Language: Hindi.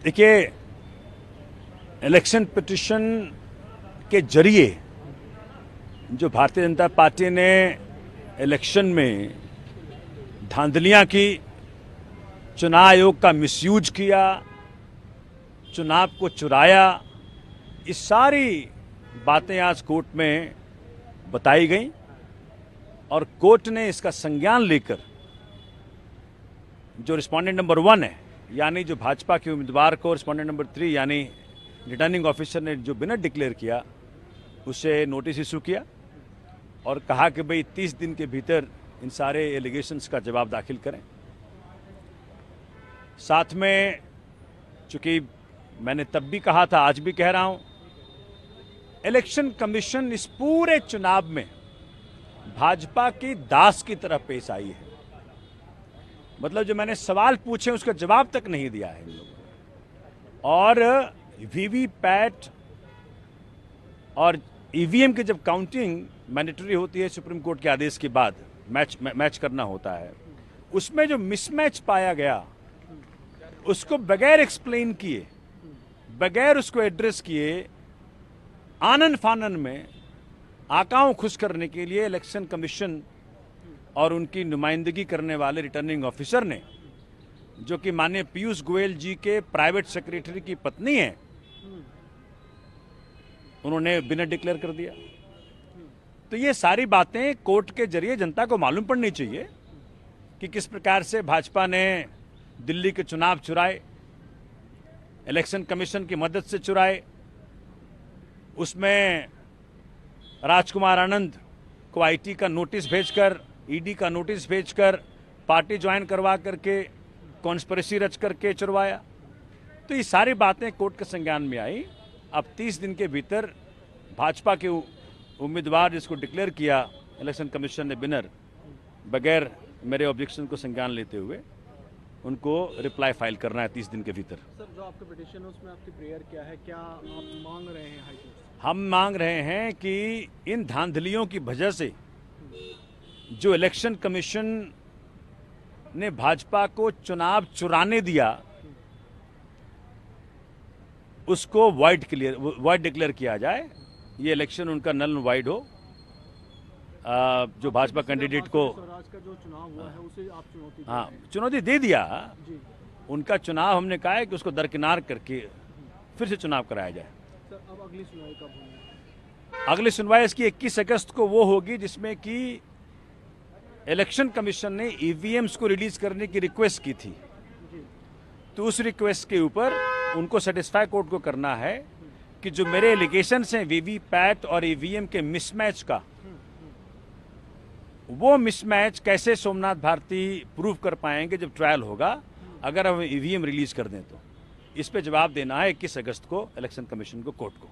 देखिए, इलेक्शन पिटीशन के जरिए जो भारतीय जनता पार्टी ने इलेक्शन में धांधलियां की, चुनाव आयोग का मिसयूज किया, चुनाव को चुराया, ये सारी बातें आज कोर्ट में बताई गई और कोर्ट ने इसका संज्ञान लेकर जो रिस्पोंडेंट नंबर 1 है, यानी जो भाजपा के उम्मीदवार को, रिस्पोंडेंट नंबर 3 यानी रिटर्निंग ऑफिसर ने जो विनर डिक्लेयर किया, उसे नोटिस इशू किया और कहा कि भाई 30 दिन के भीतर इन सारे एलिगेशंस का जवाब दाखिल करें। साथ में, चूंकि मैंने तब भी कहा था, आज भी कह रहा हूं, इलेक्शन कमीशन इस पूरे चुनाव में भाजपा की दास की तरह पेश आई है। मतलब जो मैंने सवाल पूछे उसका जवाब तक नहीं दिया है इन लोगों ने। और वीवीपैट और ईवीएम की जब काउंटिंग मैंडेटरी होती है सुप्रीम कोर्ट के आदेश के बाद, मैच करना होता है, उसमें जो मिसमैच पाया गया उसको बगैर एक्सप्लेन किए, बगैर उसको एड्रेस किए, आनन फानन में आकाओं खुश करने के लिए इलेक्शन कमीशन और उनकी नुमाइंदगी करने वाले रिटर्निंग ऑफिसर ने, जो कि माननीय पीयूष गोयल जी के प्राइवेट सेक्रेटरी की पत्नी है, उन्होंने विनर डिक्लेयर कर दिया। तो ये सारी बातें कोर्ट के जरिए जनता को मालूम पड़नी चाहिए कि किस प्रकार से भाजपा ने दिल्ली के चुनाव चुराए, इलेक्शन कमीशन की मदद से चुराए। उसमें राजकुमार आनंद को आईटी का नोटिस भेजकर, ईडी का नोटिस भेजकर, पार्टी ज्वाइन करवा करके, कॉन्स्पिरेसी रच करके चुरवाया। तो ये सारी बातें कोर्ट के संज्ञान में आई। अब 30 दिन के भीतर भाजपा के उम्मीदवार जिसको डिक्लेयर किया इलेक्शन कमीशन ने विनर, बगैर मेरे ऑब्जेक्शन को संज्ञान लेते हुए उनको रिप्लाई फाइल करना है 30 दिन के भीतर। सर, जो आपका पिटीशन है उसमें आपकी प्रेयर क्या है, क्या आप मांग रहे हैं हाई कोर्ट से? हम मांग रहे हैं कि इन धांधलियों की वजह से जो इलेक्शन कमीशन ने भाजपा को चुनाव चुराने दिया, उसको वाइड डिक्लेयर किया जाए। ये इलेक्शन उनका नल वाइड हो। जो भाजपा कैंडिडेट को स्वराज का जो चुनाव हुआ है उसे आप चुनौती, हाँ, चुनौती दे दिया जी। उनका चुनाव, हमने कहा है कि उसको दरकिनार करके फिर से चुनाव कराया जाए। सर, अब अगली सुनवाई कब होगी? अगली सुनवाई इसकी 21 अगस्त को वो होगी जिसमें कि इलेक्शन कमीशन ने ईवीएम्स को रिलीज करने की रिक्वेस्ट की थी। तो उस रिक्वेस्ट के ऊपर उनको सेटिस्फाई कोर्ट को करना है कि जो मेरे एलिगेशंस हैं वीवीपैट और ईवीएम के मिसमैच का, वो मिसमैच कैसे सोमनाथ भारती प्रूव कर पाएंगे जब ट्रायल होगा, अगर हम ईवीएम रिलीज कर दें तो। इस पे जवाब देना है 21 अगस्त को इलेक्शन कमीशन को, कोर्ट को।